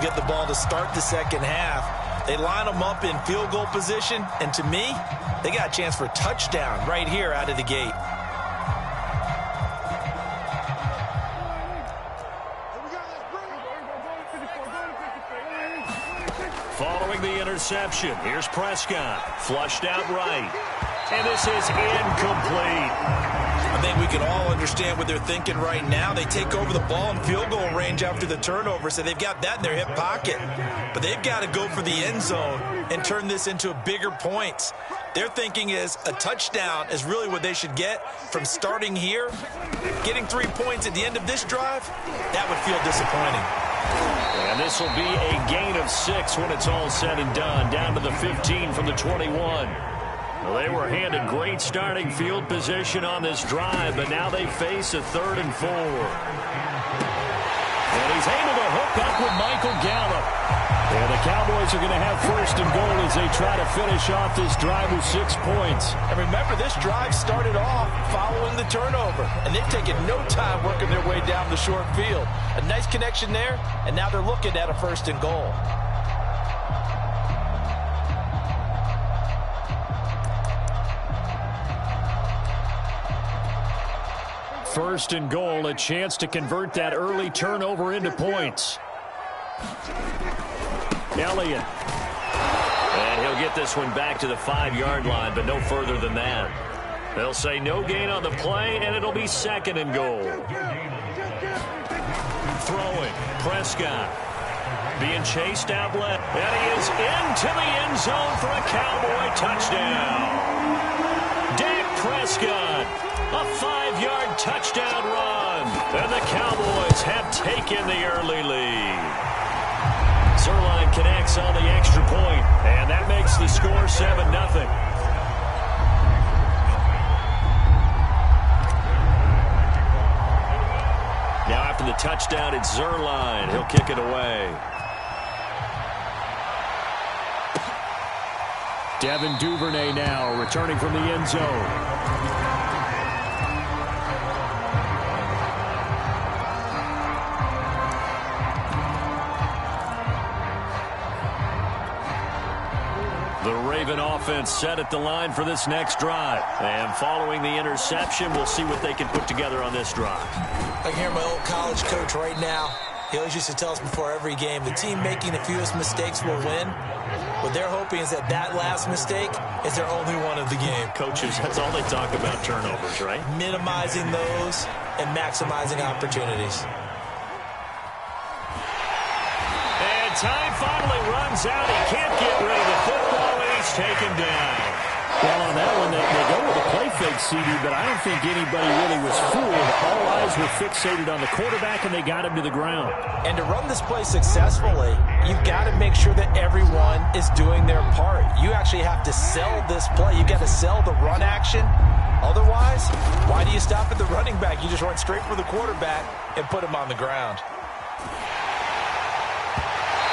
Get the ball to start the second half. They line them up in field goal position, and to me, they got a chance for a touchdown right here out of the gate. Following the interception, here's Prescott. Flushed out right. And this is incomplete. I think we can all understand what they're thinking right now. They take over the ball in field goal range after the turnover, so they've got that in their hip pocket. But they've got to go for the end zone and turn this into bigger points. Their thinking is a touchdown is really what they should get from starting here. Getting 3 points at the end of this drive, that would feel disappointing. And this will be a gain of 6 when it's all said and done, down to the 15 from the 21. Well, they were handed great starting field position on this drive, but now they face a 3rd and 4. And he's able to hook up with Michael Gallup. And the Cowboys are going to have 1st and goal as they try to finish off this drive with 6 points. And remember, this drive started off following the turnover, and they've taken no time working their way down the short field. A nice connection there, and now they're looking at a 1st and goal. First and goal, a chance to convert that early turnover into points. Elliott. And he'll get this one back to the 5-yard line, but no further than that. They'll say no gain on the play, and it'll be 2nd and goal. Throwing, Prescott. Being chased out left. And he is into the end zone for a Cowboy touchdown. Dak Prescott. A 5-yard touchdown run. And the Cowboys have taken the early lead. Zerline connects on the extra point, and that makes the score 7-0. Now after the touchdown, it's Zerline. He'll kick it away. Devin Duvernay now returning from the end zone. The Raven offense set at the line for this next drive. And following the interception, we'll see what they can put together on this drive. I can hear my old college coach right now. He always used to tell us before every game, the team making the fewest mistakes will win. What they're hoping is that last mistake is their only one of the game. Coaches, that's all they talk about, turnovers, right? Minimizing those and maximizing opportunities. And time finally runs out. He can't get rid of the football, and he's taken down. Well, on that one, they go with a play fake, CD, but I don't think anybody really was fooled. All eyes were fixated on the quarterback, and they got him to the ground. And to run this play successfully, you've got to make sure that everyone is doing their part. You actually have to sell this play. You've got to sell the run action. Otherwise, why do you stop at the running back? You just run straight for the quarterback and put him on the ground.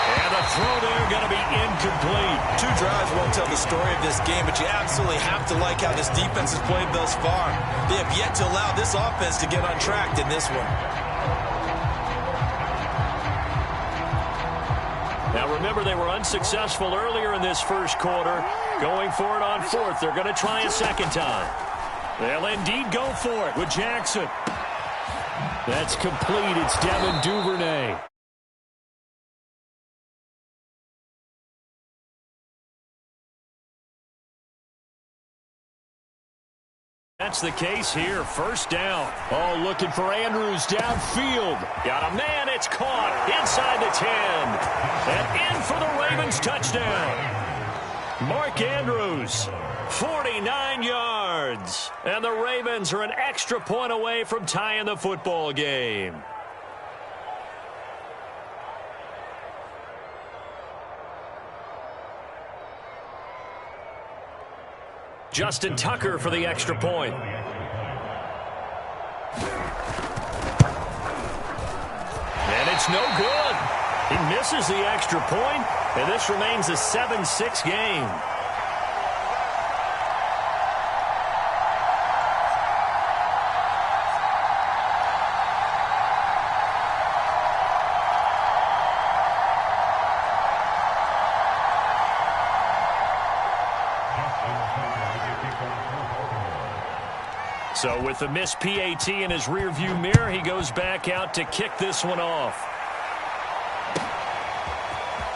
And the throw there going to be incomplete. 2 drives won't tell the story of this game, but you absolutely have to like how this defense has played thus far. They have yet to allow this offense to get on track in this one. Now remember, they were unsuccessful earlier in this first quarter. Going for it on 4th. They're going to try a second time. They'll indeed go for it with Jackson. That's complete. It's Devin Duvernay. That's the case here. First down. Oh, looking for Andrews downfield. Got a man. It's caught inside the 10. And in for the Ravens touchdown. Mark Andrews, 49 yards. And the Ravens are an extra point away from tying the football game. Justin Tucker for the extra point. And it's no good. He misses the extra point, and this remains a 7-6 game. So with the missed PAT in his rearview mirror, he goes back out to kick this one off.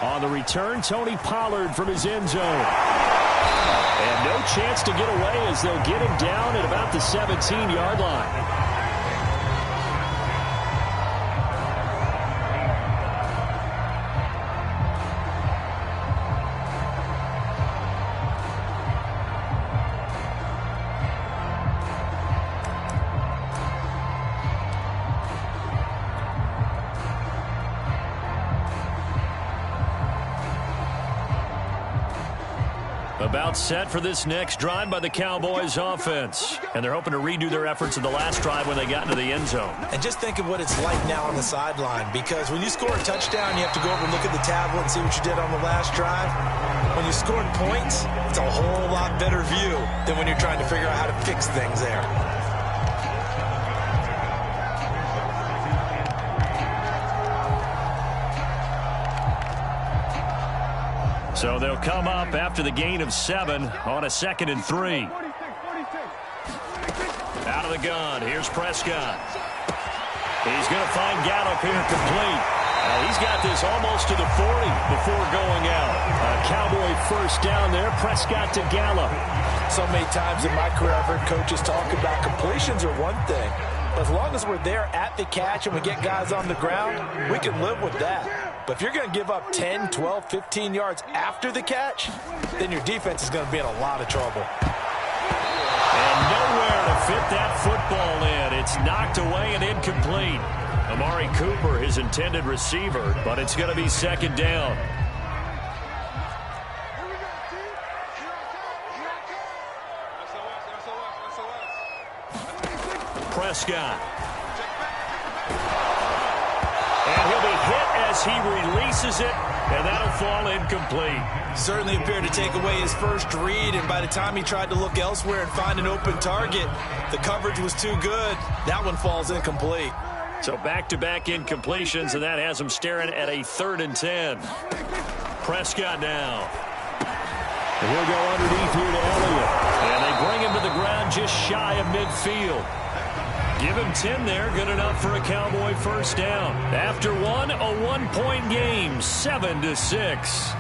On the return, Tony Pollard from his end zone. And no chance to get away as they'll get him down at about the 17-yard line. About set for this next drive by the Cowboys offense. And they're hoping to redo their efforts in the last drive when they got into the end zone. And just think of what it's like now on the sideline, because when you score a touchdown, you have to go over and look at the tablet and see what you did on the last drive. When you scored points, it's a whole lot better view than when you're trying to figure out how to fix things there. So they'll come up after the gain of 7 on a 2nd and 3. Out of the gun. Here's Prescott. He's going to find Gallup here complete. He's got this almost to the 40 before going out. A Cowboy first down there. Prescott to Gallup. So many times in my career I've heard coaches talk about completions are one thing. But as long as we're there at the catch and we get guys on the ground, we can live with that. But if you're going to give up 10, 12, 15 yards after the catch, then your defense is going to be in a lot of trouble. And nowhere to fit that football in. It's knocked away and incomplete. Amari Cooper, his intended receiver, but it's going to be 2nd down. Prescott. And he'll be hit as he releases it, and that'll fall incomplete. Certainly appeared to take away his first read, and by the time he tried to look elsewhere and find an open target, the coverage was too good. That one falls incomplete. So back-to-back incompletions, and that has him staring at a 3rd and 10. Prescott now. And he'll go underneath here to Elliott. And they bring him to the ground just shy of midfield. Give him 10 there, good enough for a Cowboy first down. After one, a 1-point game, 7-6.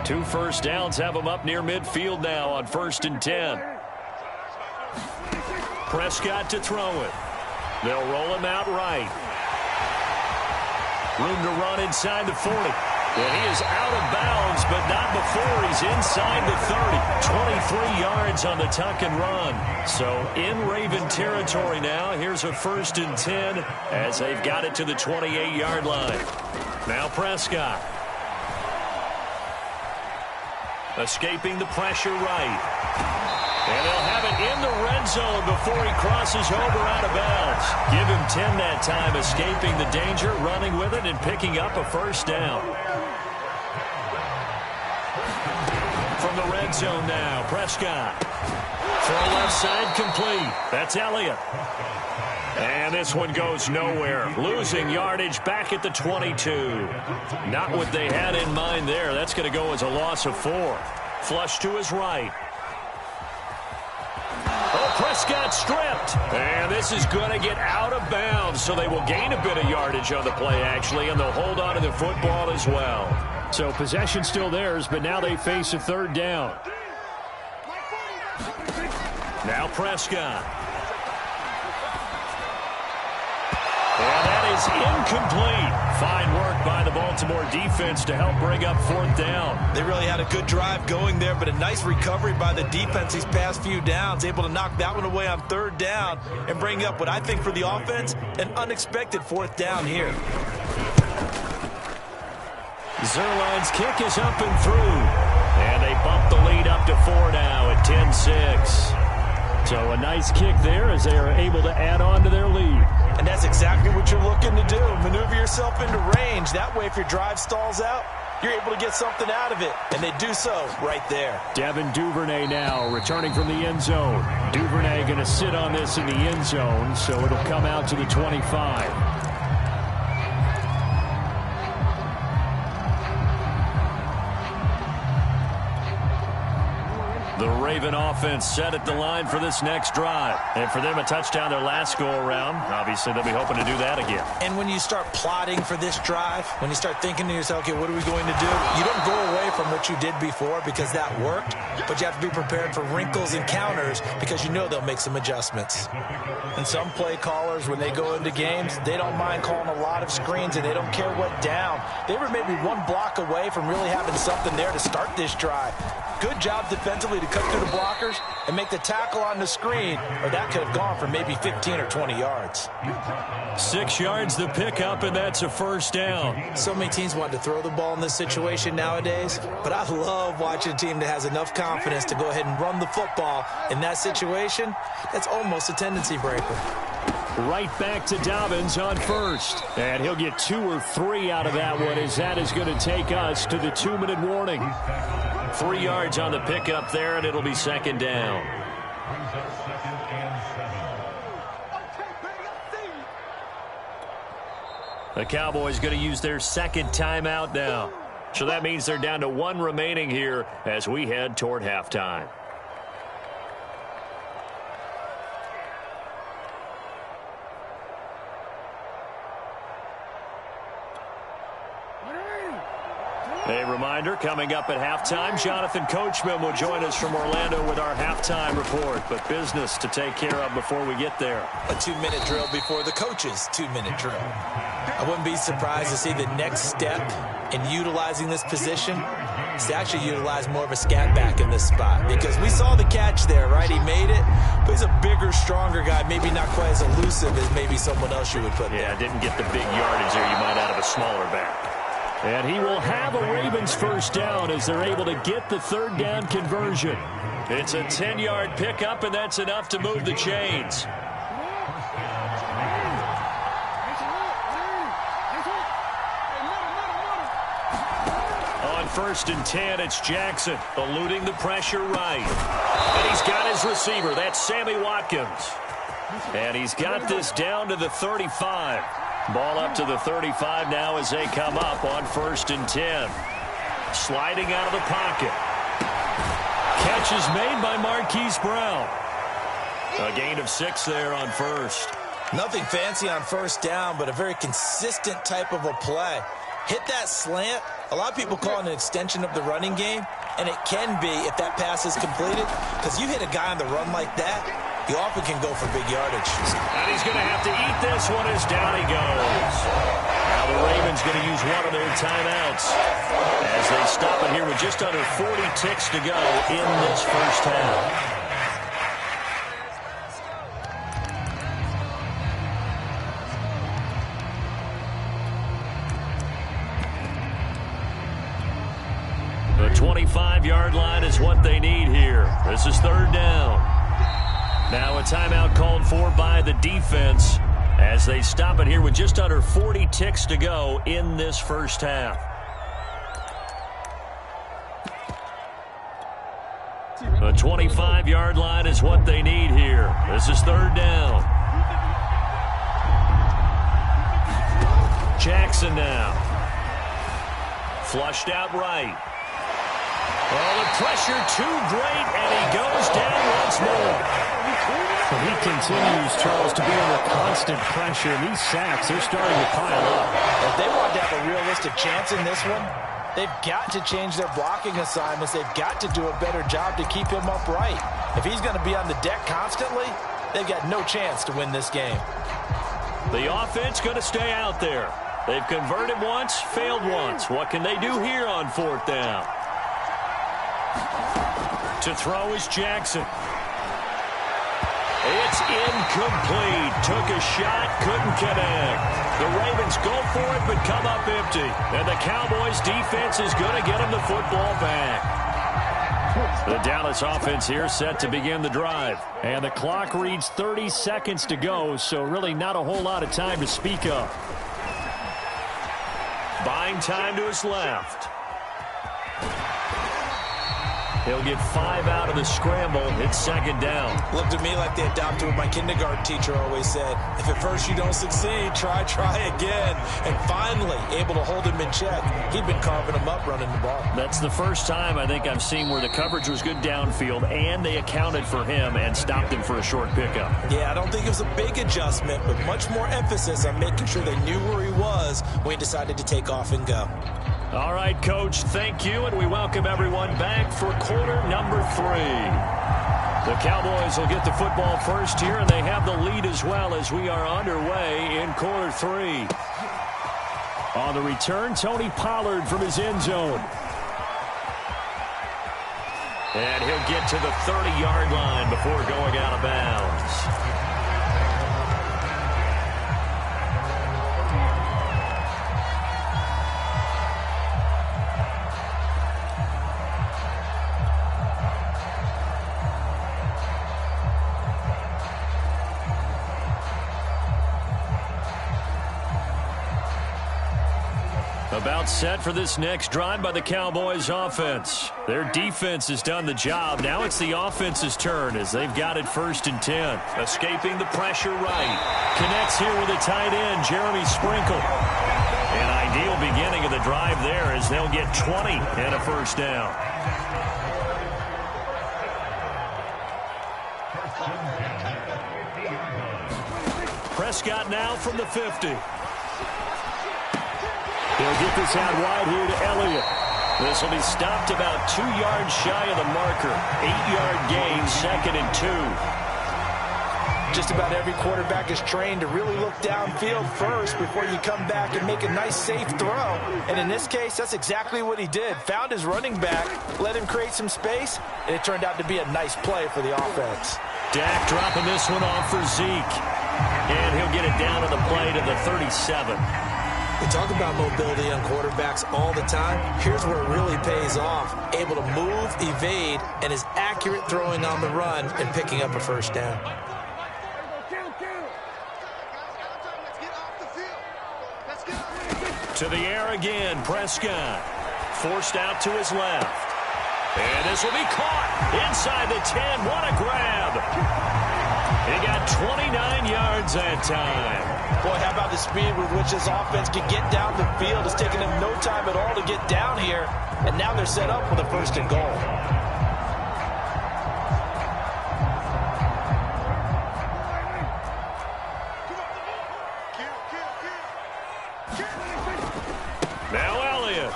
Two first downs have them up near midfield now on 1st and 10. Prescott to throw it. They'll roll him out right. Room to run inside the 40. And he is out of bounds, but not before he's inside the 30. 23 yards on the tuck and run. So in Raven territory now. Here's a 1st and 10 as they've got it to the 28-yard line. Now Prescott. Escaping the pressure right. And they'll have it in the red zone before he crosses over out of bounds. Give him 10 that time, escaping the danger, running with it, and picking up a first down. From the red zone now, Prescott. Throw left side complete. That's Elliott. And this one goes nowhere. Losing yardage back at the 22. Not what they had in mind there. That's going to go as a loss of 4. Flush to his right. Oh, Prescott stripped. And this is going to get out of bounds, so they will gain a bit of yardage on the play, actually, and they'll hold on to the football as well. So possession still theirs, but now they face a 3rd down. Now Prescott. And that is incomplete. Fine work by the Baltimore defense to help bring up 4th down. They really had a good drive going there, but a nice recovery by the defense these past few downs. Able to knock that one away on 3rd down and bring up what I think for the offense, an unexpected 4th down here. Zerline's kick is up and through. And they bump the lead up to 4 now at 10-6. So a nice kick there as they are able to add on to their lead. And that's exactly what you're looking to do. Maneuver yourself into range. That way, if your drive stalls out, you're able to get something out of it. And they do so right there. Devin Duvernay now returning from the end zone. Duvernay going to sit on this in the end zone, so it'll come out to the 25. The Raven offense set at the line for this next drive. And for them, a touchdown their last go-around. Obviously, they'll be hoping to do that again. And when you start plotting for this drive, when you start thinking to yourself, okay, what are we going to do? You don't go away from what you did before because that worked, but you have to be prepared for wrinkles and counters because you know they'll make some adjustments. And some play callers, when they go into games, they don't mind calling a lot of screens, and they don't care what down. They were maybe one block away from really having something there to start this drive. Good job defensively to cut through the blockers and make the tackle on the screen, or that could have gone for maybe 15 or 20 yards. 6 yards the pickup, and that's a first down. So many teams want to throw the ball in this situation nowadays, but I love watching a team that has enough confidence to go ahead and run the football. In that situation, that's almost a tendency breaker. Right back to Dobbins on first. And he'll get 2 or 3 out of that one, as that is going to take us to the 2-minute warning. 3 yards on the pickup there, and it'll be second down. The Cowboys going to use their second timeout now. So that means they're down to 1 remaining here as we head toward halftime. A reminder, coming up at halftime, Jonathan Coachman will join us from Orlando with our halftime report. But business to take care of before we get there. A 2-minute drill before the coach's 2-minute drill. I wouldn't be surprised to see the next step in utilizing this position is to actually utilize more of a scat back in this spot. Because we saw the catch there, right? He made it, but he's a bigger, stronger guy. Maybe not quite as elusive as maybe someone else you would put there. Yeah, didn't get the big yardage there you might out of a smaller back. And he will have a Ravens first down as they're able to get the third down conversion. It's a 10-yard pickup, and that's enough to move the chains. On first and 10, it's Jackson eluding the pressure right. And he's got his receiver. That's Sammy Watkins. And he's got this down to the 35. Ball up to the 35 now as they come up on first and 10. Sliding out of the pocket. Catch is made by Marquise Brown. A gain of 6 there on first. Nothing fancy on first down, but a very consistent type of a play. Hit that slant. A lot of people call it an extension of the running game, and it can be if that pass is completed, because you hit a guy on the run like that, he often can go for big yardage. And he's going to have to eat this one as down he goes. Now the Ravens going to use one of their timeouts as they stop it here with just under 40 ticks to go in this first half. The 25-yard line is what they need here. This is third down. Now a timeout called for by the defense as they stop it here with just under 40 ticks to go in this first half. The 25-yard line is what they need here. This is third down. Jackson now. Flushed out right. Oh, the pressure too great, and he goes down once more. He continues, Charles, to be under constant pressure, and these sacks, they're starting to pile up. If they want to have a realistic chance in this one, they've got to change their blocking assignments. They've got to do a better job to keep him upright. If he's going to be on the deck constantly, they've got no chance to win this game. The offense going to stay out there. They've converted once, failed once. What can they do here on fourth down? To throw is Jackson. It's incomplete. Took a shot, couldn't connect. The Ravens go for it, but come up empty. And the Cowboys defense is going to get them the football back. The Dallas offense here set to begin the drive. And the clock reads 30 seconds to go, so really not a whole lot of time to speak of. Buying time to his left. He'll get 5 out of the scramble. It's second down. Looked to me like they adopted what my kindergarten teacher always said. If at first you don't succeed, try again. And finally, able to hold him in check. He'd been carving him up running the ball. That's the first time I think I've seen where the coverage was good downfield and they accounted for him and stopped him for a short pickup. Yeah, I don't think it was a big adjustment, but much more emphasis on making sure they knew where he was when he decided to take off and go. All right, Coach, thank you, and we welcome everyone back for quarter number 3. The Cowboys will get the football first here, and they have the lead as well as we are underway in quarter 3. On the return, Tony Pollard from his end zone. And he'll get to the 30-yard line before going out of bounds. About set for this next drive by the Cowboys offense. Their defense has done the job. Now it's the offense's turn as they've got it 1st and 10. Escaping the pressure right. Connects here with a tight end, Jeremy Sprinkle. An ideal beginning of the drive there as they'll get 20 and a first down. Prescott now from the 50. He'll get this out wide here to Elliott. This will be stopped about 2 yards shy of the marker. 8-yard gain, 2nd and 2. Just about every quarterback is trained to really look downfield first before you come back and make a nice, safe throw. And in this case, that's exactly what he did. Found his running back, let him create some space, and it turned out to be a nice play for the offense. Dak dropping this one off for Zeke. And he'll get it down to the play to the 37. We talk about mobility on quarterbacks all the time. Here's where it really pays off. Able to move, evade, and is accurate throwing on the run and picking up a first down. To the air again, Prescott. Forced out to his left. And this will be caught inside the 10. What a grab. He got 29 yards that time. Boy, how about the speed with which this offense can get down the field? It's taken them no time at all to get down here. And now they're set up for the 1st and goal. Now Elliott.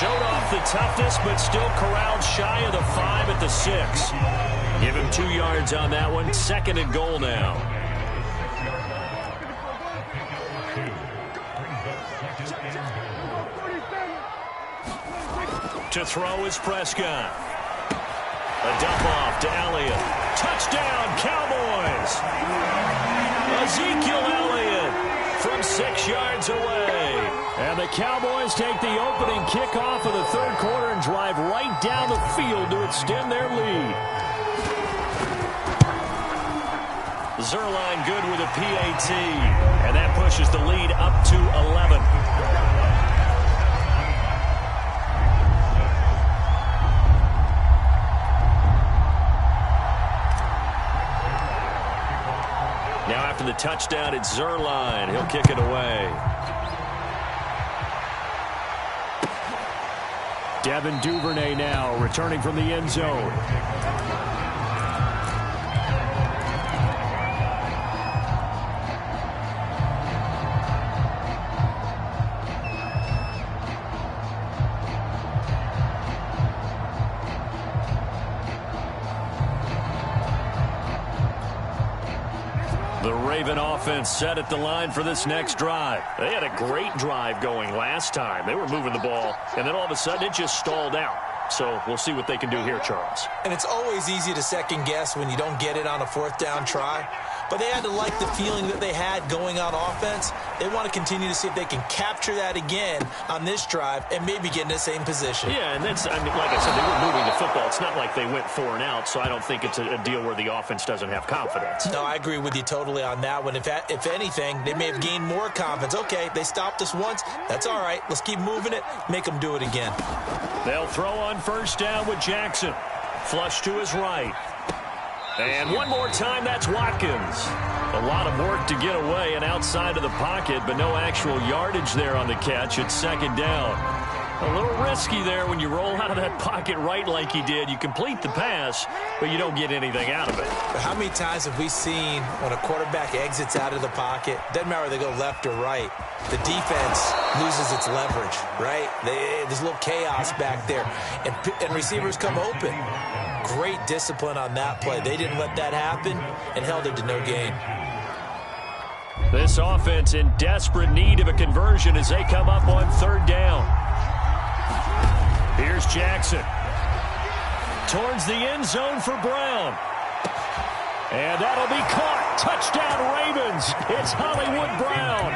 Showed off the toughness, but still corralled shy of the 5 at the 6. Give him 2 yards on that one. 2nd and goal now. To throw is Prescott. A dump off to Elliott. Touchdown, Cowboys! Ezekiel Elliott from 6 yards away. And the Cowboys take the opening kickoff of the 3rd quarter and drive right down the field to extend their lead. Zerline good with a PAT. And that pushes the lead up to 11. Now after the touchdown, it's Zerline. He'll kick it away. Devin Duvernay now returning from the end zone. The Raven offense set at the line for this next drive. They had a great drive going last time. They were moving the ball, and then all of a sudden it just stalled out. So we'll see what they can do here, Charles. And it's always easy to second guess when you don't get it on a 4th down try. But they had to like the feeling that they had going on offense. They want to continue to see if they can capture that again on this drive and maybe get in the same position. Yeah, and that's, I mean, like I said, they were moving the football. It's not like they went 4 and out, so I don't think it's a deal where the offense doesn't have confidence. No, I agree with you totally on that one. If anything, they may have gained more confidence. Okay, they stopped us once. That's all right. Let's keep moving it. Make them do it again. They'll throw on first down with Jackson. Flush to his right. And one more time, that's Watkins. A lot of work to get away and outside of the pocket, but no actual yardage there on the catch. It's second down. A little risky there when you roll out of that pocket right like he did. You complete the pass, but you don't get anything out of it. But how many times have we seen when a quarterback exits out of the pocket, doesn't matter whether they go left or right, the defense loses its leverage, right? There's a little chaos back there, and receivers come open. Great discipline on that play. They didn't let that happen and held it to no gain. This offense in desperate need of a conversion as they come up on third down. Here's Jackson. Towards the end zone for Brown. And that'll be caught. Touchdown Ravens. It's Hollywood Brown.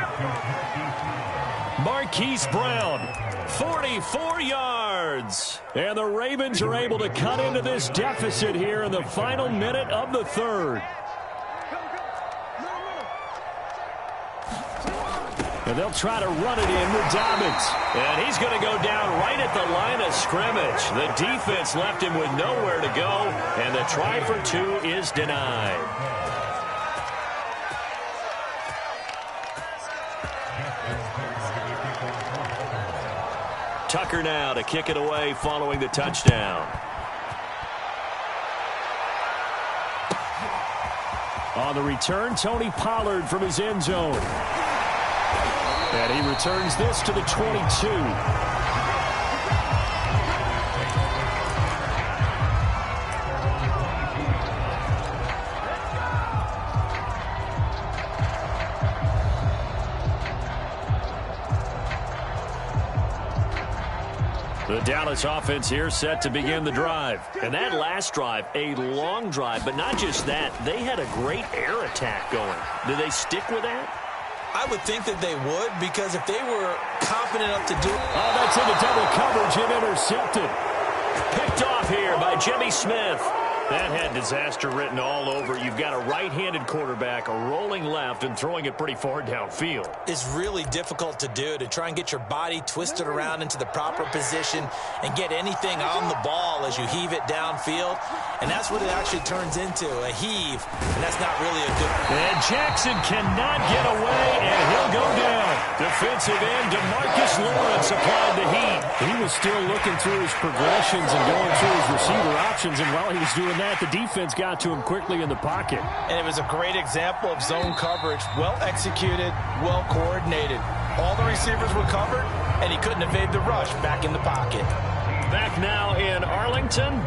Marquise Brown. 44 yards. And the Ravens are able to cut into this deficit here in the final minute of the third. And they'll try to run it in with Dobbins. And he's going to go down right at the line of scrimmage. The defense left him with nowhere to go. And the try for two is denied. Tucker now to kick it away following the touchdown. On the return, Tony Pollard from his end zone. And he returns this to the 22. The Dallas offense here set to begin the drive. And that last drive, a long drive, but not just that. They had a great air attack going. Do they stick with that? I would think that they would, because if they were confident enough to do it. Oh, that's into double coverage and intercepted. Picked off here by Jimmy Smith. That had disaster written all over. You've got a right-handed quarterback rolling left and throwing it pretty far downfield. It's really difficult to do, to try and get your body twisted around into the proper position and get anything on the ball as you heave it downfield. And that's what it actually turns into, a heave. And that's not really a good... And Jackson cannot get away, and he'll go down. Defensive end DeMarcus Lawrence applied the heat. He was still looking through his progressions and going through his receiver options, and while he was doing that, the defense got to him quickly in the pocket. And it was a great example of zone coverage. Well executed, well coordinated. All the receivers were covered, and he couldn't evade the rush back in the pocket. Back now in Arlington.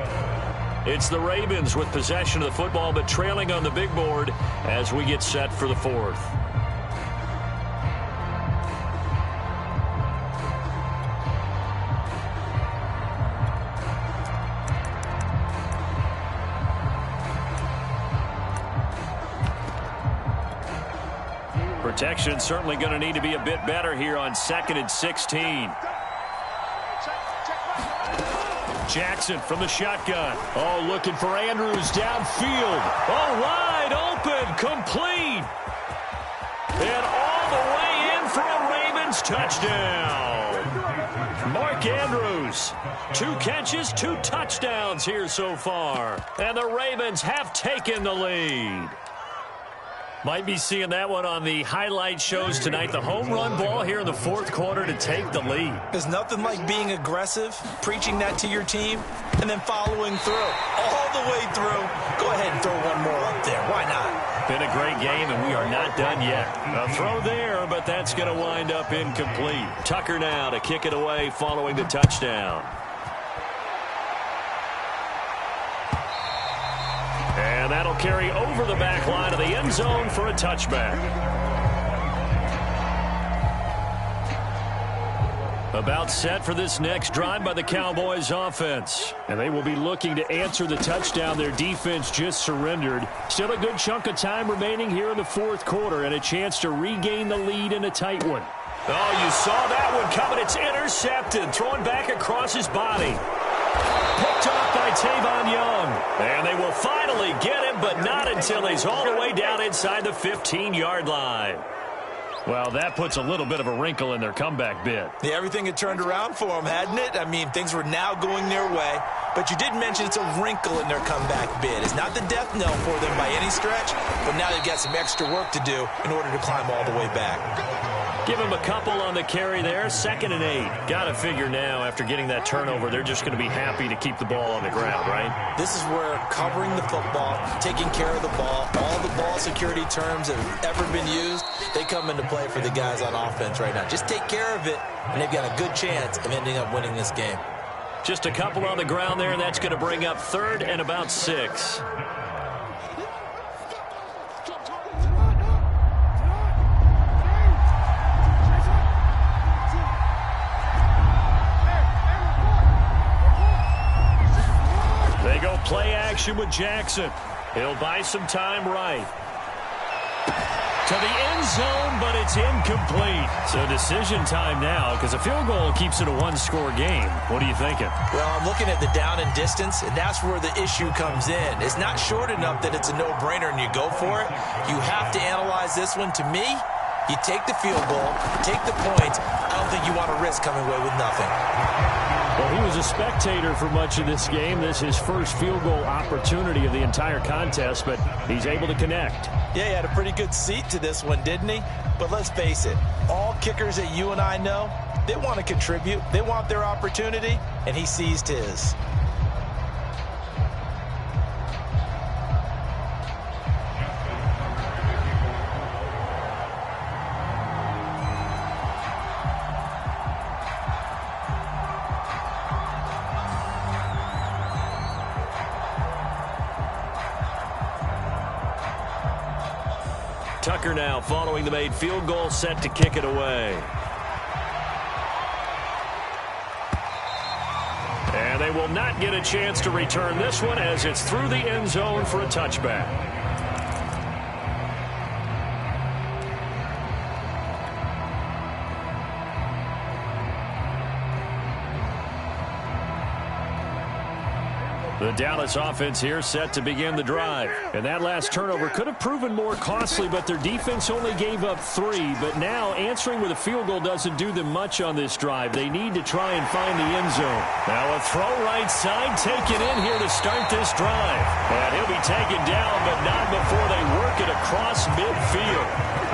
It's the Ravens with possession of the football, but trailing on the big board as we get set for the fourth. Protection certainly going to need to be a bit better here on 2nd and 16. Jackson from the shotgun. Oh, looking for Andrews downfield. Oh, wide open, complete. And all the way in for a Ravens touchdown. Mark Andrews. 2 catches, 2 touchdowns here so far. And the Ravens have taken the lead. Might be seeing that one on the highlight shows tonight. The home run ball here in the fourth quarter to take the lead. There's nothing like being aggressive, preaching that to your team, and then following through. All the way through. Go ahead and throw one more up there. Why not? Been a great game, and we are not done yet. A throw there, but that's going to wind up incomplete. Tucker now to kick it away following the touchdown. And that'll carry over the back line of the end zone for a touchback. About set for this next drive by the Cowboys offense. And they will be looking to answer the touchdown their defense just surrendered. Still a good chunk of time remaining here in the fourth quarter and a chance to regain the lead in a tight one. Oh, you saw that one coming. It's intercepted. Thrown back across his body. Picked off by Tavon Young. And they will finally get him, but not until he's all the way down inside the 15-yard line. Well, that puts a little bit of a wrinkle in their comeback bid. Yeah, everything had turned around for them, hadn't it? I mean, things were now going their way. But you did mention it's a wrinkle in their comeback bid. It's not the death knell for them by any stretch, but now they've got some extra work to do in order to climb all the way back. Give him a couple on the carry there. 2nd and 8. Got to figure now, after getting that turnover, they're just going to be happy to keep the ball on the ground, right? This is where covering the football, taking care of the ball, all the ball security terms that have ever been used, they come into play for the guys on offense right now. Just take care of it, and they've got a good chance of ending up winning this game. Just a couple on the ground there, and that's going to bring up 3rd and about 6. They go play action with Jackson. He'll buy some time right. To the end zone, but it's incomplete. So decision time now, because a field goal keeps it a one-score game. What are you thinking? Well, I'm looking at the down and distance, and that's where the issue comes in. It's not short enough that it's a no-brainer and you go for it. You have to analyze this one. To me, you take the field goal, take the points. I don't think you want to risk coming away with nothing. Well, he was a spectator for much of this game. This is his first field goal opportunity of the entire contest, but he's able to connect. Yeah, he had a pretty good seat to this one, didn't he? But let's face it, all kickers that you and I know, they want to contribute. They want their opportunity, and he seized his. Tucker now following the made field goal, set to kick it away. And they will not get a chance to return this one as it's through the end zone for a touchback. The Dallas offense here set to begin the drive. And that last turnover could have proven more costly, but their defense only gave up 3. But now answering with a field goal doesn't do them much on this drive. They need to try and find the end zone. Now a throw right side taken in here to start this drive. And he'll be taken down, but not before they work it across midfield.